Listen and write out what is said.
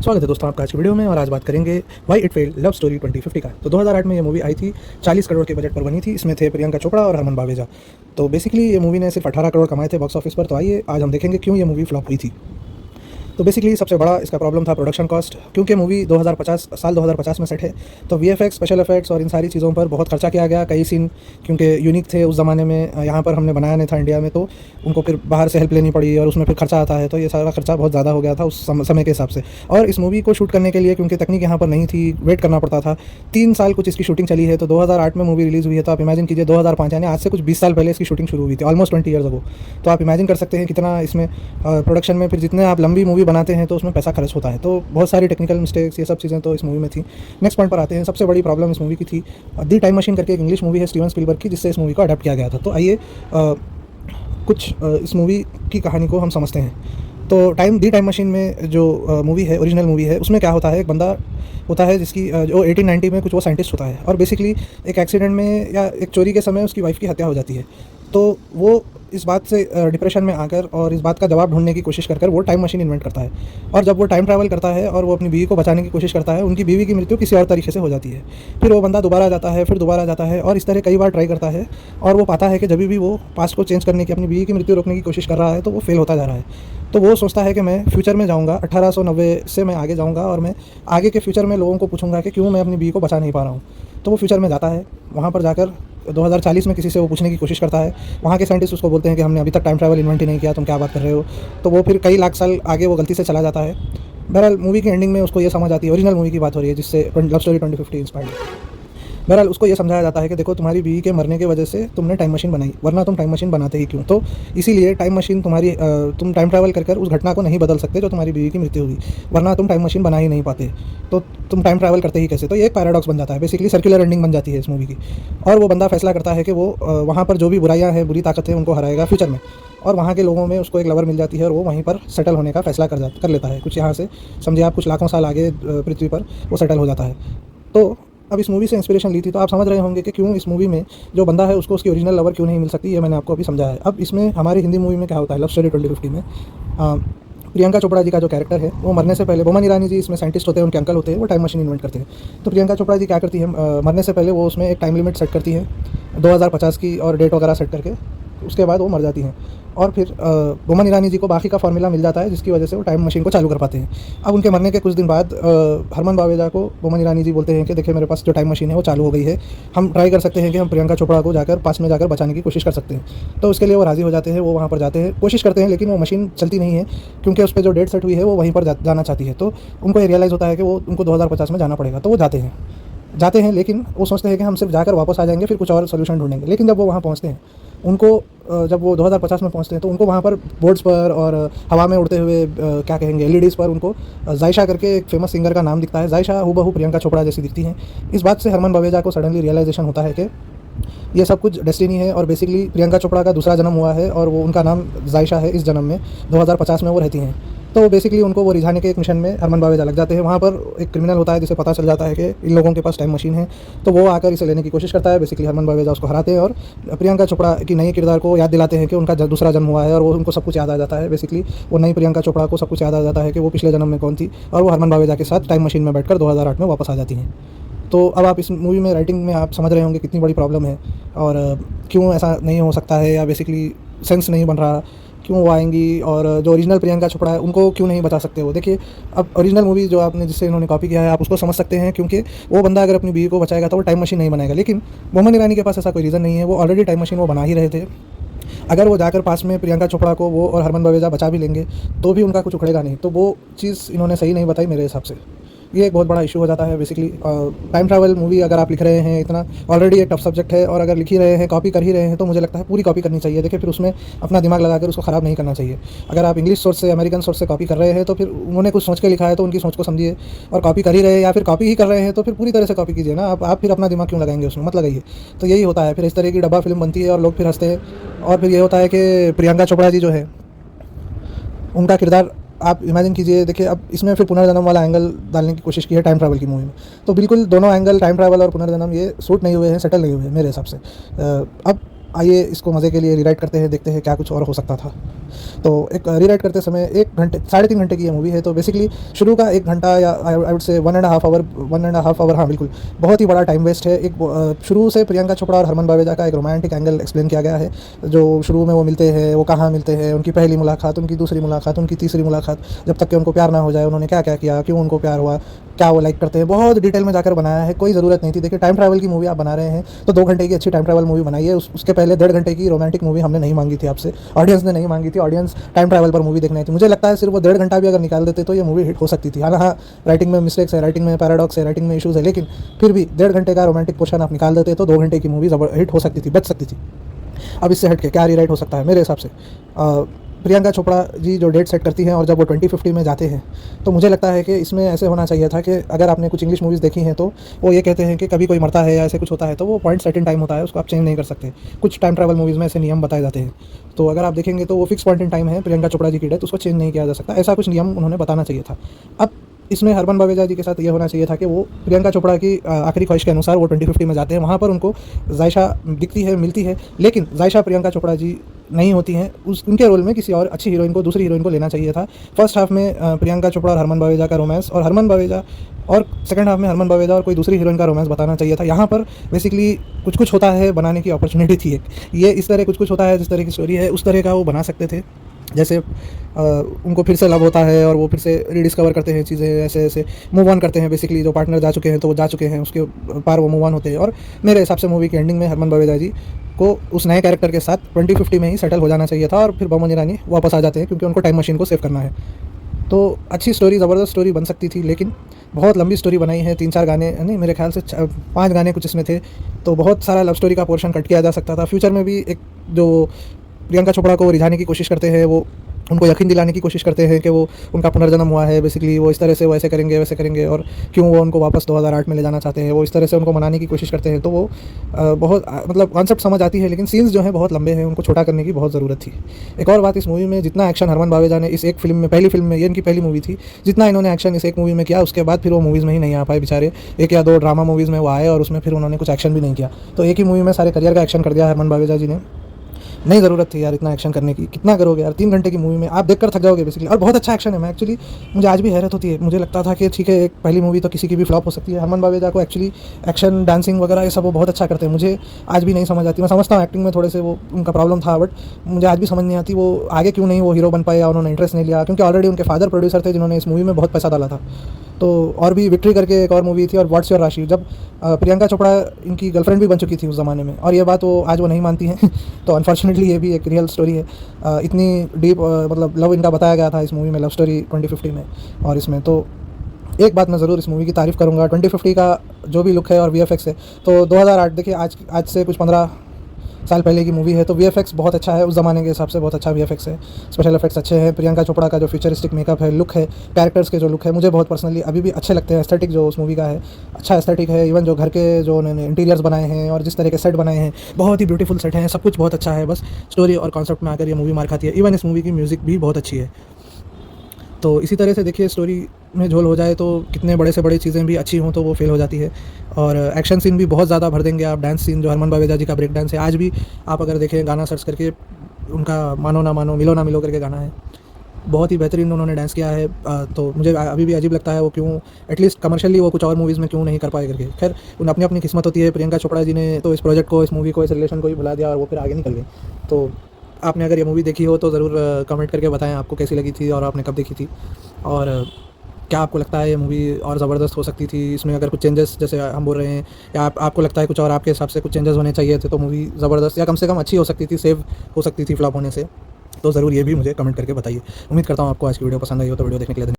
स्वागत है दोस्तों आपका आज की वीडियो में। और आज बात करेंगे why it failed love story 2050 का। तो 2008 में ये मूवी आई थी, 40 करोड़ के बजट पर बनी थी। इसमें थे प्रियंका चोपड़ा और हरमन बावेजा। तो बेसिकली ये मूवी ने सिर्फ 18 करोड़ कमाए थे बॉक्स ऑफिस पर। तो आइए आज हम देखेंगे क्यों ये मूवी फ्लॉप हुई थी। तो बेसिकली सबसे बड़ा इसका प्रॉब्लम था प्रोडक्शन कॉस्ट, क्योंकि मूवी 2050 में सेट है। तो वीएफएक्स, स्पेशल इफेक्ट्स और इन सारी चीज़ों पर बहुत खर्चा किया गया। कई सीन क्योंकि यूनिक थे उस ज़माने में, यहाँ पर हमने बनाया नहीं था इंडिया में, तो उनको फिर बाहर से हेल्प लेनी पड़ी और उसमें फिर खर्चा आता है। तो ये सारा खर्चा बहुत ज़्यादा हो गया था उस समय के हिसाब से। और इस मूवी को शूट करने के लिए क्योंकि तकनीक यहाँ पर नहीं थी, वेट करना पड़ता था। 3 साल कुछ इसकी शूटिंग चली है। तो 2008 में मूवी रिलीज़ हुई है, तो आप इमेजिन कीजिए 2005 यानी आज से कुछ 20 साल पहले इसकी शूटिंग शुरू हुई थी, ऑलमोस्ट 20 ईयर्स अगो। तो आप इमेजिन कर सकते हैं कितना इसमें प्रोडक्शन में, फिर जितने आप लंबी मूवी बनाते हैं तो उसमें पैसा खर्च होता है। तो बहुत सारी टेक्निकल मिस्टेक्स, ये सब चीज़ें तो इस मूवी में थी। नेक्स्ट पॉइंट पर आते हैं। सबसे बड़ी प्रॉब्लम इस मूवी की थी दी टाइम मशीन करके एक इंग्लिश मूवी है स्टीवन स्पीलबर्ग की, जिससे इस मूवी को अडेप्ट किया गया था। तो आइए कुछ इस मूवी की कहानी को हम समझते हैं। तो दी टाइम मशीन में जो मूवी है, ओरिजिनल मूवी है, उसमें क्या होता है, एक बंदा होता है जिसकी जो 1890 में कुछ वो साइंटिस्ट होता है और बेसिकली एक एक्सीडेंट में या एक चोरी के समय उसकी वाइफ की हत्या हो जाती है। तो वो इस बात से डिप्रेशन में आकर और इस बात का जवाब ढूंढने की कोशिश कर वो टाइम मशीन इन्वेंट करता है। और जब वो टाइम ट्रैवल करता है और वो अपनी बीवी को बचाने की कोशिश करता है, उनकी बीवी की मृत्यु किसी और तरीके से हो जाती है। फिर वो बंदा दोबारा जाता है, फिर दोबारा जाता है और इस तरह कई बार ट्राई करता है। और वो पाता है कि जब भी वो पास्ट को चेंज करने की, अपनी बीवी की मृत्यु रोकने की कोशिश कर रहा है, तो वो फेल होता जा रहा है। तो वो सोचता है कि मैं फ्यूचर में जाऊँगा, 1890 से मैं आगे जाऊँगा और मैं आगे के फ्यूचर में लोगों को पूछूंगा कि क्यों मैं अपनी बीवी को बचा नहीं पा रहा हूँ। तो वो फ्यूचर में जाता है, वहाँ पर जाकर 2040 में किसी से वो पूछने की कोशिश करता है। वहाँ के साइंटिस्ट उसको बोलते हैं कि हमने अभी तक टाइम ट्रैवल इन्वेंट ही नहीं किया, तुम क्या बात कर रहे हो। तो वो फिर कई लाख साल आगे वो गलती से चला जाता है। बहरहाल मूवी की एंडिंग में उसको ये समझ आती है, ओरिजिनल मूवी की बात हो रही है जिससे लव स्टोरी 2050 इंस्पायर्ड है। बहरहाल उसको ये समझाया जाता है कि देखो, तुम्हारी बीवी के मरने की वजह से तुमने टाइम मशीन बनाई, वरना तुम टाइम मशीन बनाते ही क्यों। तो इसीलिए टाइम मशीन तुम टाइम ट्रैवल कर उस घटना को नहीं बदल सकते जो तुम्हारी बीवी की मृत्यु हुई, वरना तुम टाइम मशीन बना ही नहीं पाते। तो तुम टाइम ट्रैवल करते ही कैसे। तो ये एक पैराडॉक्स बन जाता है, बेसिकली सर्कुलर एंडिंग बन जाती है इस मूवी की। और वो बंदा फैसला करता है कि वो वहाँ पर जो भी बुराइयाँ हैं, बुरी ताकतें, उनको हराएगा फ्यूचर में। और वहाँ के लोगों में उसको एक लवर मिल जाती है और वो वहीं पर सेटल होने का फैसला कर लेता है। कुछ यहाँ से समझिए आप, कुछ लाखों साल आगे पृथ्वी पर वो सेटल हो जाता है। तो अब इस मूवी से इंस्पिरेशन ली थी, तो आप समझ रहे होंगे कि क्यों इस मूवी में जो बंदा है उसको उसकी ओरिजिनल लवर क्यों नहीं मिल सकती। ये मैंने आपको अभी समझाया है। अब इसमें हमारी हिंदी मूवी में क्या होता है, लव स्टोरी 2050 में प्रियंका चोपड़ा जी का जो कैरेक्टर है, वो मरने से पहले, बोमन ईरानी जी इसमें साइंटिस्ट होते हैं, उनके अंकल होते हैं, वो टाइम मशीन इन्वेंट करते हैं। तो प्रियंका चोपड़ा जी क्या करती है, मरने से पहले वो उसमें एक टाइम लिमिट सेट करती है 2050 की, और डेट वगैरह सेट करके उसके बाद वो मर जाती हैं। और फिर बोमन ईरानी जी को बाकी का फार्मूला मिल जाता है, जिसकी वजह से वो टाइम मशीन को चालू कर पाते हैं। अब उनके मरने के कुछ दिन बाद हरमन बावेजा को बोमन ईरानी जी बोलते हैं कि देखिए, मेरे पास जो टाइम मशीन है वो चालू हो गई है, हम ट्राई कर सकते हैं कि हम प्रियंका चोपड़ा को जाकर पास में जाकर बचाने की कोशिश कर सकते हैं। तो उसके लिए वो राज़ी हो जाते हैं, वो वहाँ पर जाते हैं, कोशिश करते हैं, लेकिन वो मशीन चलती नहीं है क्योंकि उस पर जो डेट सेट हुई है वो वहीं पर जाना चाहती है। तो उनको ये रियलाइज़ होता है कि वो उनको 2050 में जाना पड़ेगा। तो वो जाते हैं, लेकिन वो सोचते हैं कि हम सिर्फ जाकर वापस आ जाएंगे, फिर कुछ और सोल्यूशन ढूंढेंगे। लेकिन जब वो वहाँ पहुँचते हैं, उनको जब वो 2050 में पहुँचते हैं, तो उनको वहाँ पर बोर्ड्स पर और हवा में उड़ते हुए क्या कहेंगे, एलईडीज़ पर उनको जायशा करके एक फेमस सिंगर का नाम दिखता है। जायशा हूबहू प्रियंका चोपड़ा जैसी दिखती हैं। इस बात से हरमन बावेजा को सडनली रियलाइजेशन होता है कि ये सब कुछ डेस्टिनी है और बेसिकली प्रियंका चोपड़ा का दूसरा जन्म हुआ है और वो उनका नाम जायशा है इस जन्म में, 2050 में वो रहती हैं। तो बेसिकली उनको वो रिझाने के एक मिशन में हरमन बावेजा लग जाते हैं। वहाँ पर एक क्रिमिनल होता है जिसे पता चल जाता है कि इन लोगों के पास टाइम मशीन है, तो वो आकर इसे लेने की कोशिश करता है। बेसिकली हरमन बावेजा उसको हराते हैं और प्रियंका चोपड़ा की नए किरदार को याद दिलाते हैं कि उनका दूसरा जन्म हुआ है, और वो उनको सब कुछ याद आ जाता है। बेसिकली वो नई प्रियंका चोपड़ा को सब कुछ याद आ जाता है कि वो पिछले जन्म में कौन थी, और वो हरमन बावेजा के साथ टाइम मशीन में बैठकर 2008 में वापस आ जाती हैं। तो अब आप इस मूवी में राइटिंग में आप समझ रहे होंगे कितनी बड़ी प्रॉब्लम है और क्यों ऐसा नहीं हो सकता है, या बेसिकली सेंस नहीं बन रहा, क्यों वो आएंगी और जो ओरिजिनल प्रियंका चोपड़ा है उनको क्यों नहीं बचा सकते वो। देखिए, अब ओरिजिनल मूवी जो आपने जिससे इन्होंने कॉपी किया है, आप उसको समझ सकते हैं, क्योंकि वो बंदा अगर अपनी बीवी को बचाएगा तो वो टाइम मशीन नहीं बनाएगा। लेकिन बोमन ईरानी के पास ऐसा कोई रीज़न नहीं है, वो ऑलरेडी टाइम मशीन वो बना ही रहे थे। अगर वो जाकर पास में प्रियंका चोपड़ा को वो और हरमन बावेजा बचा भी लेंगे तो भी उनका कुछ उखड़ेगा नहीं। तो वो चीज़ इन्होंने सही नहीं बताई मेरे हिसाब से। ये एक बहुत बड़ा इशू हो जाता है। बेसिकली टाइम ट्रैवल मूवी अगर आप लिख रहे हैं, इतना ऑलरेडी एक टफ सब्जेक्ट है, और अगर लिख ही रहे हैं, कॉपी कर ही रहे हैं, तो मुझे लगता है पूरी कॉपी करनी चाहिए। देखिए, फिर उसमें अपना दिमाग लगाकर उसको ख़राब नहीं करना चाहिए। अगर आप इंग्लिश सोर्स से, अमेरिकन सोर्स से कॉपी कर रहे हैं, तो फिर उन्होंने कुछ सोच के लिखा है तो उनकी सोच को समझिए, और कॉपी कर ही रहे हैं या फिर कॉपी ही कर रहे हैं तो फिर पूरी तरह से कॉपी कीजिए ना। आप फिर अपना दिमाग क्यों लगाएंगे उसमें, मत लगाइए। तो यही होता है, फिर इस तरह की डब्बा फिल्म बनती है और लोग फिर हंसते हैं। और फिर ये होता है कि प्रियंका चोपड़ा जी जो है, उनका किरदार आप इमेजिन कीजिए। देखिए, अब इसमें फिर पुनर्जन्म वाला एंगल डालने की कोशिश की है टाइम ट्रैवल की मूवी में, तो बिल्कुल दोनों एंगल, टाइम ट्रैवल और पुनर्जन्म, ये सूट नहीं हुए हैं, सेटल नहीं हुए हैं मेरे हिसाब से। अब आइए इसको मज़े के लिए रीराइट करते हैं, देखते हैं क्या कुछ और हो सकता था। तो एक रीराइट करते समय 1 घंटे 3.5 घंटे की ये मूवी है। तो बेसिकली शुरू का 1 घंटा या आई वुड से 1.5 आवर, हाँ बिल्कुल, बहुत ही बड़ा टाइम वेस्ट है। एक शुरू से प्रियंका चोपड़ा और हरमन बावेजा का एक रोमांटिक एंगल एक्सप्लेन किया गया है। जो शुरू में वो मिलते हैं, वो कहाँ मिलते हैं, उनकी पहली मुलाकात, उनकी दूसरी मुलाकात, उनकी तीसरी मुलाकात, जब तक कि उनको प्यार ना हो जाए उन्होंने क्या क्या किया, क्यों उनको प्यार हुआ, क्या वो लाइक करते हैं, बहुत डिटेल में जाकर बनाया है। कोई ज़रूरत नहीं थी। देखिए, टाइम ट्रैवल की मूवी आप बना रहे हैं तो 2 घंटे की अच्छी टाइम ट्रैवल मूवी बनाइए। उसके पहले 1.5 घंटे की रोमांटिक मूवी हमने नहीं मांगी थी आपसे, ऑडियंस ने नहीं मांगी थी। ऑडियंस टाइम ट्रैवल पर मूवी देखनी थी। मुझे लगता है सिर्फ वो 1.5 घंटा भी अगर निकाल देते तो ये मूवी हिट हो सकती थी। हाँ, राइटिंग में मिस्टेक्स है, राइटिंग में पैराडॉक्स है, राइटिंग में इशूज़ है, लेकिन फिर भी 1.5 घंटे का रोमांटिक पोर्शन आप निकाल देते तो 2 घंटे की मूवी हिट हो सकती थी, बच सकती थी। अब इससे हट के क्या रीराइट हो सकता है मेरे हिसाब से? प्रियंका चोपड़ा जी जो डेट सेट करती हैं और जब वो 2050 में जाते हैं, तो मुझे लगता है कि इसमें ऐसे होना चाहिए था कि अगर आपने कुछ इंग्लिश मूवीज़ देखी हैं तो वो ये कहते हैं कि कभी कोई मरता है या ऐसे कुछ होता है तो वो पॉइंट सर्टेन टाइम होता है, उसको आप चेंज नहीं कर सकते। कुछ टाइम ट्रैवल मूवीज़ में ऐसे नियम बताए जाते हैं। तो अगर आप देखेंगे तो वो फिक्स पॉइंट इन टाइम है प्रियंका चोपड़ा जी की डेथ, उसको चेंज नहीं किया जा सकता। ऐसा कुछ नियम उन्होंने बताना चाहिए था। अब इसमें हरमन बावेजा जी के साथ ये होना चाहिए था कि वो प्रियंका चोपड़ा की आखिरी ख्वाहिश के अनुसार वो 2050 में जाते हैं। वहाँ पर उनको जायशा दिखती है, मिलती है, लेकिन जायशा प्रियंका चोपड़ा जी नहीं होती हैं। उनके रोल में किसी और अच्छी हीरोइन को, दूसरी हीरोइन को लेना चाहिए था। फर्स्ट हाफ में प्रियंका चोपड़ा और हरमन बावेजा का रोमांस, और हरमन बावेजा, और सेकंड हाफ में हरमन बावेजा और कोई दूसरी हीरोइन का रोमांस बताना चाहिए था। यहाँ पर बेसिकली कुछ कुछ होता है बनाने की अपॉर्चुनिटी थी एक। ये इस तरह कुछ कुछ होता है, जिस तरह की स्टोरी है उस तरह का वो बना सकते थे। जैसे उनको फिर से लव होता है और वो फिर से रीडिस्कवर करते हैं चीज़ें, ऐसे ऐसे मूव ऑन करते हैं। बेसिकली जो पार्टनर जा चुके हैं तो वो जा चुके हैं, उसके पार वो मूव ऑन होते हैं। और मेरे हिसाब से मूवी की एंडिंग में हरमन बावेजा जी को उस नए कैरेक्टर के साथ 2050 में ही सेटल हो जाना चाहिए था और फिर बमन ईरानी वापस आ जाते हैं क्योंकि उनको टाइम मशीन को सेव करना है। तो अच्छी स्टोरी, ज़बरदस्त स्टोरी बन सकती थी, लेकिन बहुत लंबी स्टोरी बनाई है। 3-4 गाने नहीं, मेरे ख्याल से 5 गाने कुछ इसमें थे, तो बहुत सारा लव स्टोरी का पोर्शन कट किया जा सकता था। फ्यूचर में भी एक जो प्रियंका चोपड़ा को रिझाने की कोशिश करते हैं, वो उनको यकीन दिलाने की कोशिश करते हैं कि वो उनका पुनर्जन्म हुआ है, बेसिकली वो इस तरह से वो ऐसे करेंगे वैसे करेंगे, और क्यों वो उनको वापस 2008 में ले जाना चाहते हैं, वो इस तरह से उनको मनाने की कोशिश करते हैं। तो वो बहुत मतलब कॉन्सेप्ट समझ आती है, लेकिन सीन्स जो हैं बहुत लंबे हैं, उनको छोटा करने की बहुत ज़रूरत थी। एक और बात, इस मूवी में जितना एक्शन हरमन बावेजा ने इस एक फिल्म में, पहली फिल्म में, ये इनकी पहली मूवी थी, जितना इन्होंने एक्शन इस एक मूवी में किया, उसके बाद फिर वो मूवीज़ में ही नहीं आ पाए बेचारे। 1 या 2 ड्रामा मूवीज़ में वो आए और उसमें फिर उन्होंने कुछ एक्शन भी नहीं किया। तो एक ही मूवी में सारे करियर का एक्शन कर दिया हरमन बावेजा जी ने। नहीं ज़रूरत थी यार इतना एक्शन करने की, कितना करोगे यार 3 घंटे की मूवी में, आप देखकर थक जाओगे बेसिकली। और बहुत अच्छा एक्शन है। मैं एक्चुअली, मुझे आज भी हैरत होती है, मुझे लगता था कि ठीक है एक पहली मूवी तो किसी की भी फ्लॉप हो सकती है। हरमन बावेजा को एक्चुअली एक्शन, डांसिंग वगैरह ये सब वो बहुत अच्छा करते हैं। मुझे आज भी नहीं समझ आती। मैं समझता हूँ एक्टिंग में थोड़े से वो उनका प्रॉब्लम था, बट मुझे आज भी समझ नहीं आती वो आगे क्यों नहीं वो हीरो बन पाए या उन्होंने इंटरेस्ट नहीं लिया, क्योंकि ऑलरेडी उनके फादर प्रोड्यूसर थे जिन्होंने इस मूवी में बहुत पैसा डाला था। तो और भी विक्ट्री करके एक और मूवी थी, और व्हाट्स योर राशि, जब प्रियंका चोपड़ा इनकी गर्लफ्रेंड भी बन चुकी थी उस ज़माने में, और ये बात वो आज वो नहीं मानती हैं। तो अनफॉर्चुनेटली ये भी एक रियल स्टोरी है। इतनी डीप मतलब लव इनका बताया गया था इस मूवी में, लव स्टोरी 2050 में। और इसमें तो एक बात मैं ज़रूर इस मूवी की तारीफ़ करूँगा, 2050 का जो भी लुक है और वीएफएक्स है। तो 2008 देखिए, आज से कुछ 15 साल पहले की मूवी है, तो वीएफएक्स बहुत अच्छा है, उस ज़माने के हिसाब से बहुत अच्छा वीएफएक्स है, स्पेशल इफेक्ट्स अच्छे हैं। प्रियंका चोपड़ा का जो फ्यूचरिस्टिक मेकअप है, लुक है, कैरेक्टर्स के जो लुक है, मुझे बहुत पर्सनली अभी भी अच्छे लगते हैं। एस्थेटिक जो उस मूवी का है, अच्छा एस्थेटिक है। इवन जो घर के जो उन्होंने इंटीरियर्स बनाए हैं और जिस तरह के सेट बनाए हैं, बहुत ही ब्यूटीफुल सेट हैं, सब कुछ बहुत अच्छा है। बस स्टोरी और कॉन्सेप्ट में आकर ये मूवी मार खाती है। इवन इस मूवी की म्यूज़िक भी बहुत अच्छी है। तो इसी तरह से देखिए, स्टोरी में झोल हो जाए तो कितने बड़े से बड़ी चीज़ें भी अच्छी हों तो वो फेल हो जाती है। और एक्शन सीन भी बहुत ज़्यादा भर देंगे आप। डांस सीन जो हरमन बावेजा जी का ब्रेक डांस है, आज भी आप अगर देखें, गाना सर्च करके, उनका मानो ना मानो मिलो ना मिलो करके गाना है, बहुत ही बेहतरीन उन्होंने डांस किया है। तो मुझे अभी भी अजीब लगता है वो क्यों एटलीस्ट कमर्शियली वो कुछ और मूवीज़ में क्यों नहीं कर पाए करके। खैर, उन अपनी अपनी किस्मत होती है। प्रियंका चोपड़ा जी ने तो इस प्रोजेक्ट को, इस मूवी को, इस रिलेशन को ही भुला दिया और वो फिर आगे निकल गई। तो आपने अगर ये मूवी देखी हो तो ज़रूर कमेंट करके बताएं आपको कैसी लगी थी और आपने कब देखी थी, और क्या आपको लगता है ये मूवी और ज़बरदस्त हो सकती थी। इसमें अगर कुछ चेंजेस, जैसे हम बोल रहे हैं, या आपको लगता है कुछ और आपके हिसाब से कुछ चेंजेस होने चाहिए थे तो मूवी ज़बरदस्त या कम से कम अच्छी हो सकती थी, सेव हो सकती थी फ्लॉप होने से। तो ज़रूर ये भी मुझे कमेंट करके बताइए। उम्मीद करता हूँ आपको आज की वीडियो पसंद आई हो। तो वीडियो देखने के लिए